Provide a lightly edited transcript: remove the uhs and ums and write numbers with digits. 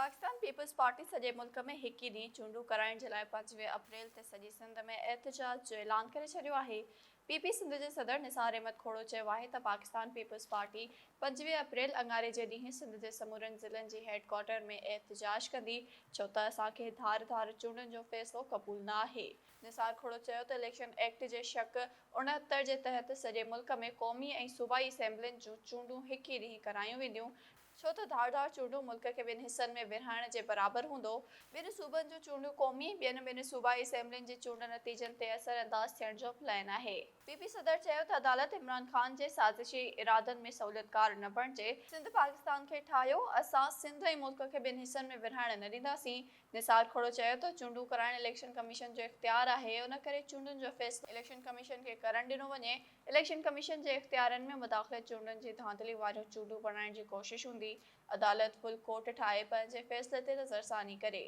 Pakistan peoples party सॼे मुल्क में हिकु ई ॾींहुं चूंडूं कराइण जे लाइ 5 अप्रैल ते सॼी सिंध में एहतजाज जो ऐलान करे छॾियो आहे। पीपी सिंध जे सदर निसार अहमद खोड़ो चयो आहे त पाकिस्तान पीपल्स पार्टी 5 अप्रैल अंगारे जे ॾींहुं सिंध जे समूरनि ज़िलनि जी हेडक्वार्टर में एहतजाज कंदी, छो त असांखे धार धार चूंडुनि जो फ़ैसिलो क़बूल न आहे। निसार खोड़ो चयो त इलेक्शन एक्ट जे शक 69 जे तहत सॼे मुल्क में क़ौमी ऐं सूबाई असेंबलियुनि जूं चूंडूं हिकु ई ॾींहुं करायूं वेंदियूं, छो त धार धार चूंडूं मुल्क खे ॿिनि हिसनि में विरहाइण जे बराबरि हूंदो। ॿिनि सूबनि जूं चूंडूं क़ौमी ॿिनि सूबाई असेंबलियुनि जी चूंड नतीजनि ते असरअंदाज़ थियण जो प्लान आहे। पीपी सदर चयो त अदालत इमरान ख़ान जे साज़िशी इरादनि में सहूलियतकार न बणिजे। सिंध पाकिस्तान खे ठाहियो, असां सिंध ऐं मुल्क खे ॿिनि हिसनि में विरहाइण न ॾींदासीं। निसार खोड़ो चयो त चूंडूं कराइण इलेक्शन कमीशन जो इख़्तियार आहे, उन करे चूंडुनि जो फ़ैसिलो इलेक्शन कमीशन खे करणु ॾिनो वञे। इलेक्शन कमीशन जे इख़्तियारनि में मुदाख़लत चूंडुनि जी धांधली वारियूं चूंडूं बणाइण जी कोशिश हूंदी। अदालत फुल कोर्ट ठाहे पंहिंजे फ़ैसिले ते नज़रसानी करे।